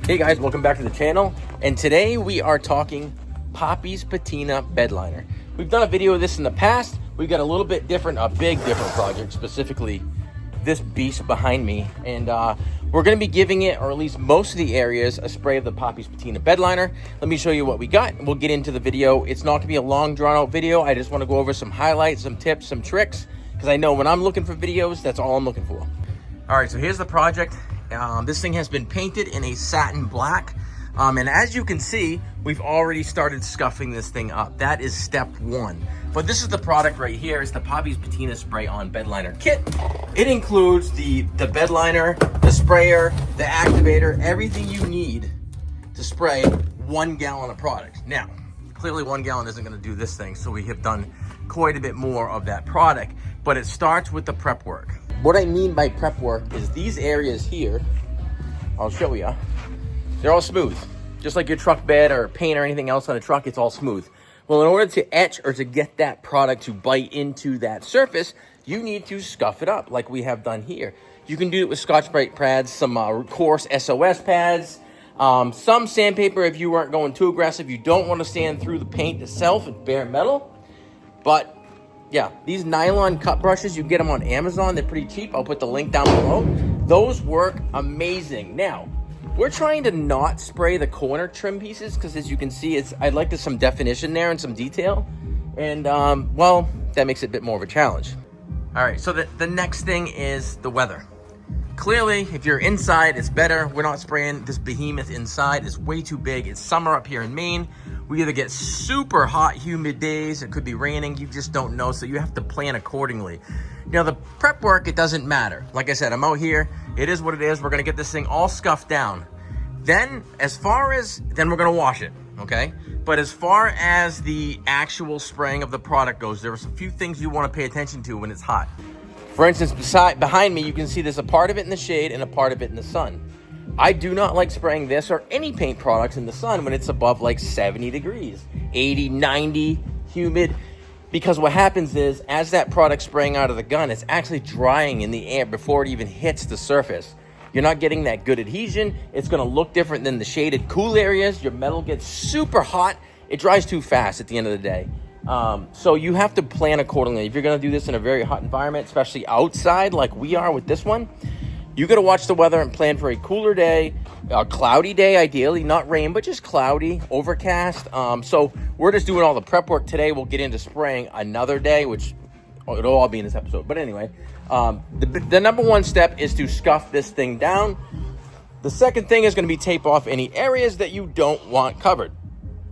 Hey guys, welcome back to the channel. And today we are talking Poppy's Patina Bedliner. We've done a video of this in the past. We've got a little bit different, a big different project, specifically this beast behind me. And we're gonna be giving it, or at least most of the areas, a spray of the Poppy's Patina Bedliner. Let me show you what we got. We'll get into the video. It's not gonna be a long drawn out video. I just wanna go over some highlights, some tips, some tricks, because I know when I'm looking for videos, that's all I'm looking for. All right, so here's the project. This thing has been painted in a satin black. And as you can see, we've already started scuffing this thing up. That is step one. But this is the product right here. It's the Poppy's Patina Spray On Bedliner Kit. It includes the bedliner, the sprayer, the activator, everything you need to spray 1 gallon of product. Now, clearly 1 gallon isn't gonna do this thing, so we have done quite a bit more of that product, but it starts with the prep work. What I mean by prep work is these areas here, I'll show you, they're all smooth. Just like your truck bed or paint or anything else on a truck, it's all smooth. Well, in order to etch or to get that product to bite into that surface, you need to scuff it up like we have done here. You can do it with Scotch-Brite pads, some coarse SOS pads, some sandpaper if you aren't going too aggressive. You don't want to sand through the paint itself and bare metal. But yeah, these nylon cut brushes, you can get them on Amazon. They're pretty cheap. I'll put the link down below. Those work amazing. Now, we're trying to not spray the corner trim pieces because, as you can see, I'd like some definition there and some detail. And, well, that makes it a bit more of a challenge. All right, so the next thing is the weather. Clearly, if you're inside, it's better. We're not spraying this behemoth inside. It's way too big. It's summer up here in Maine. We either get super hot, humid days. It could be raining. You just don't know, so you have to plan accordingly. Now, the prep work, it doesn't matter. Like I said, I'm out here. It is what it is. We're going to get this thing all scuffed down. Then, then we're going to wash it, okay? But as far as the actual spraying of the product goes, there are a few things you want to pay attention to when it's hot. For instance, behind me, you can see there's a part of it in the shade and a part of it in the sun. I do not like spraying this or any paint products in the sun when it's above like 70 degrees, 80, 90, humid. Because what happens is, as that product's spraying out of the gun, it's actually drying in the air before it even hits the surface. You're not getting that good adhesion. It's gonna look different than the shaded cool areas. Your metal gets super hot. It dries too fast at the end of the day. So you have to plan accordingly. If you're gonna do this in a very hot environment, especially outside like we are with this one, you gotta watch the weather and plan for a cooler day, a cloudy day ideally, not rain, but just cloudy, overcast. So we're just doing all the prep work today. We'll get into spraying another day, which it'll all be in this episode. But anyway, the number one step is to scuff this thing down. The second thing is gonna be tape off any areas that you don't want covered.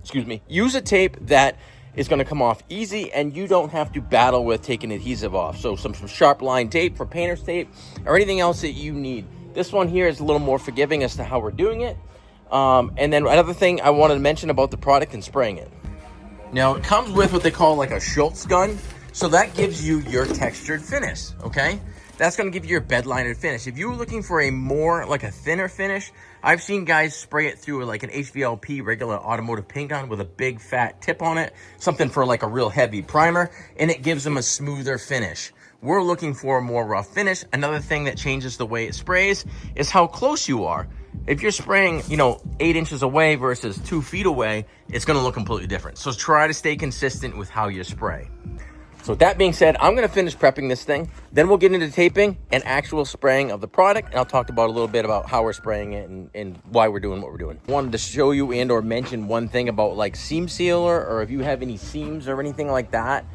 Excuse me. Use a tape that is going to come off easy and you don't have to battle with taking adhesive off. So some sharp line tape for painter's tape or anything else that you need. This one here is a little more forgiving as to how we're doing it. And then another thing I wanted to mention about the product and spraying it. Now it comes with what they call like a Schultz gun. So that gives you your textured finish, okay? That's gonna give you your bedliner finish. If you were looking for a more, like a thinner finish, I've seen guys spray it through like an HVLP, regular automotive paint gun with a big fat tip on it, something for like a real heavy primer, and it gives them a smoother finish. We're looking for a more rough finish. Another thing that changes the way it sprays is how close you are. If you're spraying, 8 inches away versus 2 feet away, it's gonna look completely different. So try to stay consistent with how you spray. So with that being said, I'm gonna finish prepping this thing. Then we'll get into taping and actual spraying of the product. And I'll talk about a little bit about how we're spraying it and why we're doing what we're doing. I wanted to show you and or mention one thing about like seam sealer, or if you have any seams or anything like that,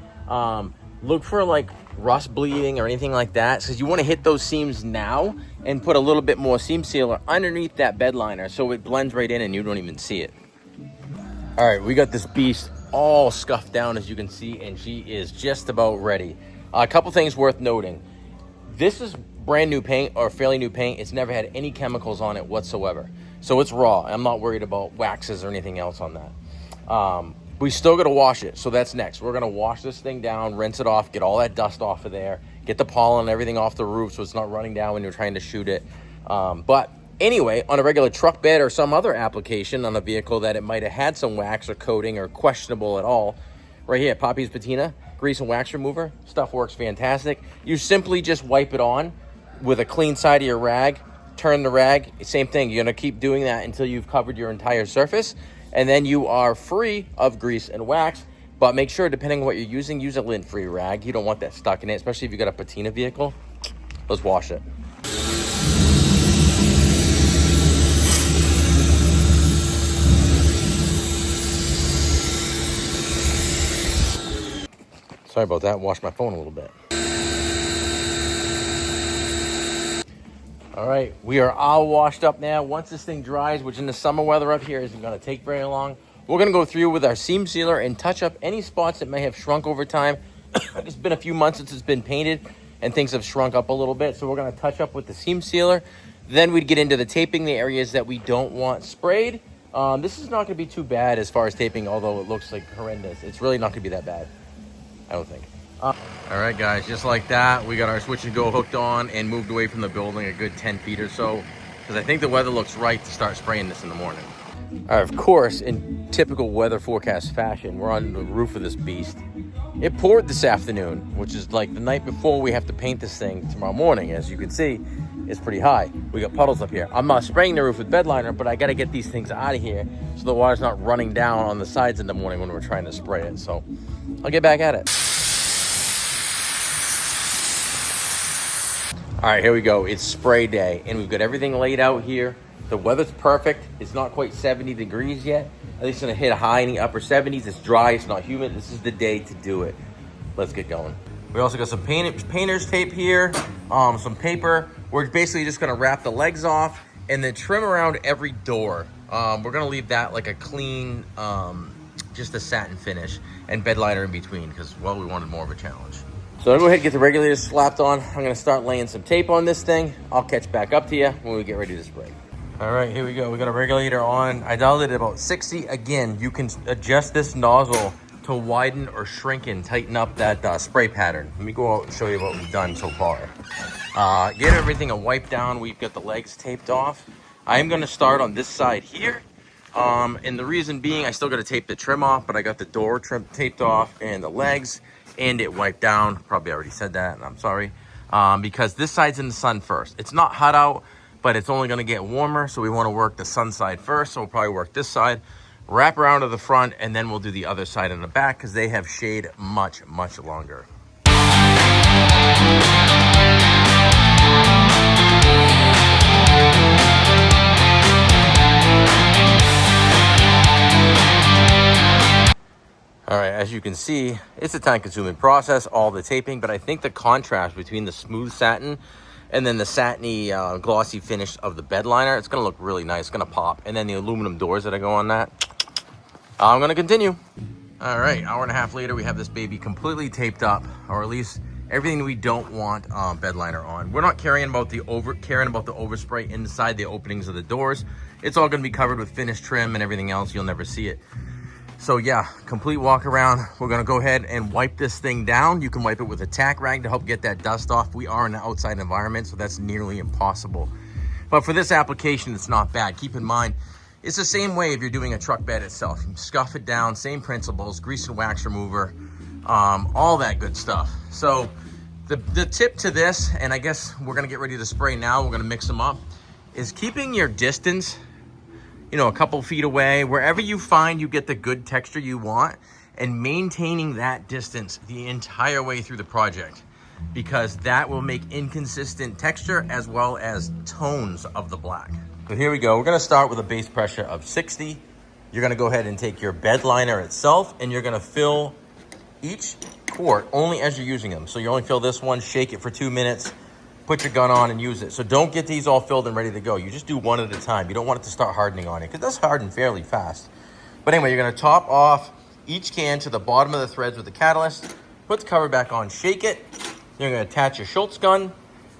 look for like rust bleeding or anything like that. Because you wanna hit those seams now and put a little bit more seam sealer underneath that bed liner so it blends right in and you don't even see it. All right, we got this beast all scuffed down, as you can see, and she is just about ready. A couple things worth noting. This is brand new paint, or fairly new paint. It's never had any chemicals on it whatsoever. So it's raw. I'm not worried about waxes or anything else on that. We still gotta wash it, so that's next. We're gonna wash this thing down, rinse it off, get all that dust off of there, get the pollen and everything off the roof so it's not running down when you're trying to shoot it. But anyway, on a regular truck bed or some other application on a vehicle that it might have had some wax or coating or questionable at all, right here, Poppy's Patina, grease and wax remover, stuff works fantastic. You simply just wipe it on with a clean side of your rag, turn the rag, same thing. You're gonna keep doing that until you've covered your entire surface, and then you are free of grease and wax. But make sure, depending on what you're using, use a lint-free rag. You don't want that stuck in it, especially if you got a patina vehicle. Let's wash it. Sorry about that, wash my phone a little bit. All right, we are all washed up now. Once this thing dries, which in the summer weather up here isn't gonna take very long, we're gonna go through with our seam sealer and touch up any spots that may have shrunk over time. It's been a few months since it's been painted and things have shrunk up a little bit. So we're gonna touch up with the seam sealer. Then we'd get into the taping, the areas that we don't want sprayed. This is not gonna be too bad as far as taping, although it looks like horrendous. It's really not gonna be that bad, I don't think. All right, guys, just like that, we got our switch and go hooked on and moved away from the building a good 10 feet or so, because I think the weather looks right to start spraying this in the morning. All right, of course, in typical weather forecast fashion, we're on the roof of this beast. It poured this afternoon, which is like the night before we have to paint this thing tomorrow morning. As you can see, it's pretty high. We got puddles up here. I'm not spraying the roof with Bedliner, but I got to get these things out of here so the water's not running down on the sides in the morning when we're trying to spray it. So I'll get back at it. All right, here we go. It's spray day, and we've got everything laid out here. The weather's perfect. It's not quite 70 degrees yet. At least it's gonna hit a high in the upper 70s. It's dry, it's not humid. This is the day to do it. Let's get going. We also got some painter's tape here, some paper. We're basically just gonna wrap the legs off and then trim around every door. We're gonna leave that like a clean, just a satin finish and Bedliner in between because, well, we wanted more of a challenge. So I'll go ahead and get the regulators slapped on. I'm gonna start laying some tape on this thing. I'll catch back up to you when we get ready to spray. All right, here we go. We got a regulator on. I dialed it at about 60. Again, you can adjust this nozzle to widen or shrink and tighten up that spray pattern. Let me go out and show you what we've done so far. Get everything a wipe down. We've got the legs taped off. I'm gonna start on this side here. And the reason being, I still gotta tape the trim off, but I got the door trim taped off and the legs and it wiped down. Probably already said that, and I'm sorry. Because this side's in the sun first. It's not hot out, but it's only gonna get warmer, so we wanna work the sun side first, so we'll probably work this side, wrap around to the front, and then we'll do the other side in the back, because they have shade much, much longer. All right, as you can see, it's a time-consuming process, all the taping, but I think the contrast between the smooth satin and then the satiny glossy finish of the Bedliner, it's gonna look really nice. It's gonna pop. And then the aluminum doors that go on that. I'm gonna continue. All right, hour and a half later, we have this baby completely taped up, or at least everything we don't want Bedliner on. We're not caring about the overspray inside the openings of the doors. It's all gonna be covered with finished trim and everything else. You'll never see it. So yeah, complete walk around. We're gonna go ahead and wipe this thing down. You can wipe it with a tack rag to help get that dust off. We are in an outside environment, so that's nearly impossible. But for this application, it's not bad. Keep in mind, it's the same way if you're doing a truck bed itself. You scuff it down, same principles, grease and wax remover, all that good stuff. So the tip to this, and I guess we're gonna get ready to spray now, we're gonna mix them up, is keeping your distance, you know, a couple feet away, wherever you find you get the good texture you want, and maintaining that distance the entire way through the project, because that will make inconsistent texture as well as tones of the black. So here we go. We're gonna start with a base pressure of 60. You're gonna go ahead and take your Bedliner itself and you're gonna fill each quart only as you're using them. So you only fill this one, shake it for 2 minutes, put your gun on and use it. So don't get these all filled and ready to go. You just do one at a time. You don't want it to start hardening on it, because it does harden fairly fast. But anyway, you're gonna top off each can to the bottom of the threads with the catalyst, put the cover back on, shake it. You're gonna attach your Schultz gun.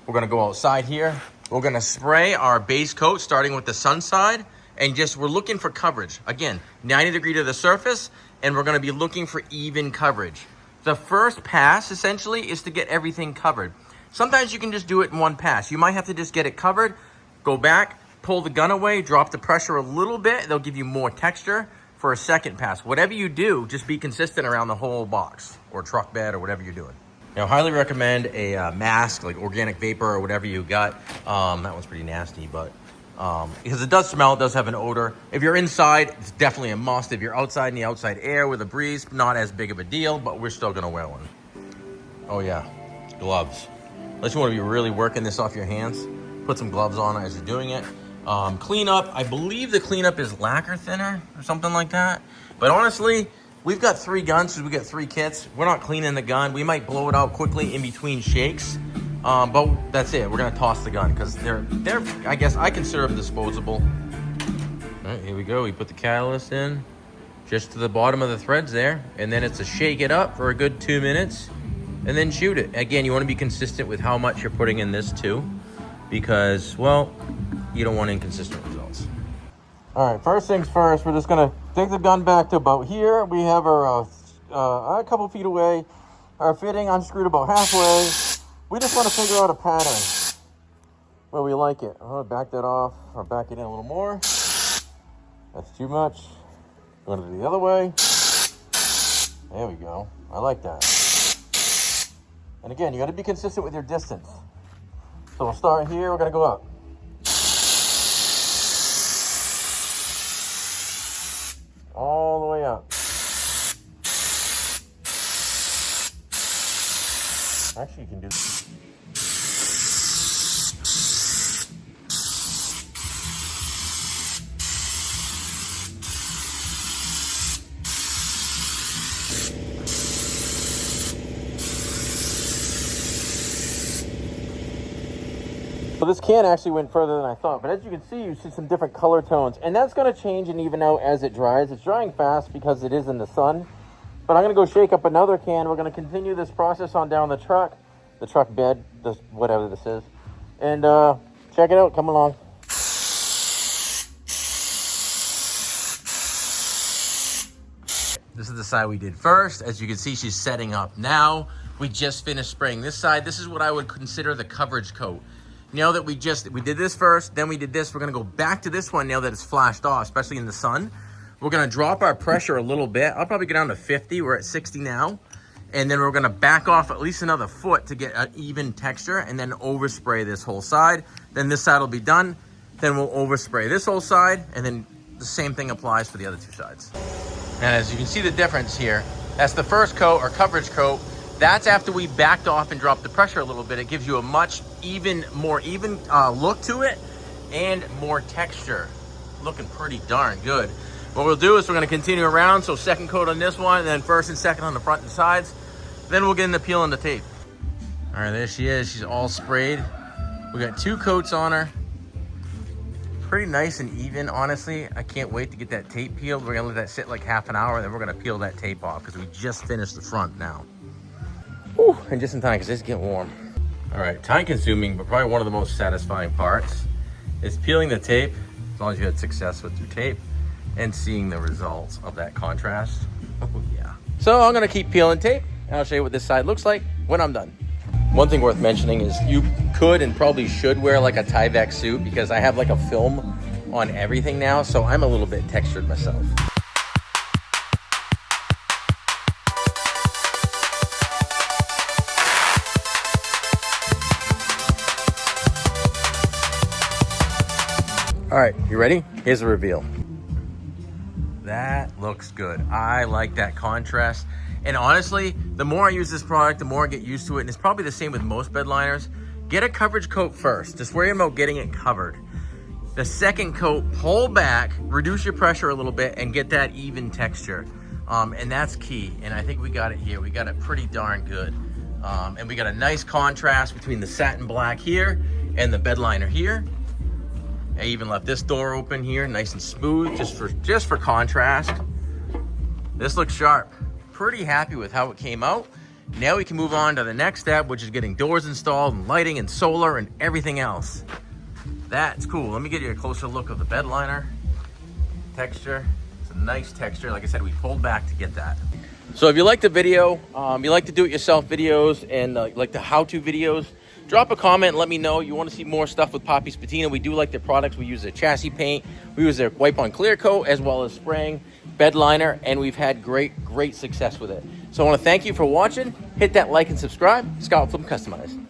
We're gonna go outside here. We're gonna spray our base coat, starting with the sun side, and we're looking for coverage. Again, 90 degree to the surface, and we're gonna be looking for even coverage. The first pass, essentially, is to get everything covered. Sometimes you can just do it in one pass. You might have to just get it covered, go back, pull the gun away, drop the pressure a little bit. They'll give you more texture for a second pass. Whatever you do, just be consistent around the whole box or truck bed or whatever you're doing. Now, highly recommend a mask, like organic vapor or whatever you got. That one's pretty nasty, but because it does smell, it does have an odor. If you're inside, it's definitely a must. If you're outside in the outside air with a breeze, not as big of a deal, but we're still gonna wear one. Oh yeah, gloves. Unless you wanna be really working this off your hands, put some gloves on as you're doing it. Cleanup, I believe the cleanup is lacquer thinner or something like that. But honestly, we've got 3 guns, so we got 3 kits. We're not cleaning the gun. We might blow it out quickly in between shakes. But that's it. We're gonna toss the gun because they're I guess I consider them disposable. All right, here we go. We put the catalyst in just to the bottom of the threads there, and then it's a shake it up for a good 2 minutes, and then shoot it. Again, you want to be consistent with how much you're putting in this too, because well, you don't want inconsistent results. All right, first things first. We're just gonna take the gun back to about here. We have our a couple feet away. Our fitting unscrewed about halfway. We just want to figure out a pattern where we like it. I'm going to back that off or back it in a little more. That's too much. Going to do the other way. There we go. I like that. And again, you got to be consistent with your distance. So we'll start here. We're going to go up. All the way up. Actually, you can do this. So this can actually went further than I thought, but as you can see, you see some different color tones, and that's going to change and even out as it dries. It's drying fast because it is in the sun, but I'm going to go shake up another can. We're going to continue this process on down the truck bed, this whatever this is, and check it out. Come along. This is the side we did first. As you can see, she's setting up now. We just finished spraying this side. This is what I would consider the coverage coat. Now that we did this first, then we did this, we're gonna go back to this one now that it's flashed off, especially in the sun. We're gonna drop our pressure a little bit. I'll probably go down to 50, we're at 60 now. And then we're gonna back off at least another foot to get an even texture and then overspray this whole side. Then this side will be done. Then we'll overspray this whole side, and then the same thing applies for the other 2 sides. And as you can see the difference here, that's the first coat or coverage coat. That's after we backed off and dropped the pressure a little bit. It gives you a much more even look to it and more texture. Looking pretty darn good. What we'll do is we're gonna continue around. So second coat on this one, and then first and second on the front and sides. Then we'll get into peeling the tape. All right, there she is. She's all sprayed. We got 2 coats on her. Pretty nice and even, honestly. I can't wait to get that tape peeled. We're gonna let that sit like half an hour, then we're gonna peel that tape off because we just finished the front now. Whew, and just in time because it's getting warm. All right, time consuming, but probably one of the most satisfying parts is peeling the tape, as long as you had success with your tape, and seeing the results of that contrast. Oh yeah. So I'm gonna keep peeling tape, and I'll show you what this side looks like when I'm done. One thing worth mentioning is you could and probably should wear like a Tyvek suit because I have like a film on everything now, so I'm a little bit textured myself. All right, you ready? Here's the reveal. That looks good. I like that contrast. And honestly, the more I use this product, the more I get used to it. And it's probably the same with most bed liners. Get a coverage coat first. Just worry about getting it covered. The second coat, pull back, reduce your pressure a little bit, and get that even texture. And that's key. And I think we got it here. We got it pretty darn good. And we got a nice contrast between the satin black here and the bed liner here. I even left this door open here, nice and smooth, just for contrast. This looks sharp. Pretty happy with how it came out. Now we can move on to the next step, which is getting doors installed and lighting and solar and everything else. That's cool. Let me get you a closer look of the bed liner. Texture, it's a nice texture. Like I said, we pulled back to get that. So if you like the video, you like to do it yourself videos and like the how-to videos, drop a comment and let me know you want to see more stuff with Poppy's Patina. We do like their products. We use their chassis paint. We use their wipe on clear coat as well as spraying bed liner, and we've had great success with it. So I want to thank you for watching. Hit that like and subscribe. Scott Flip Customize.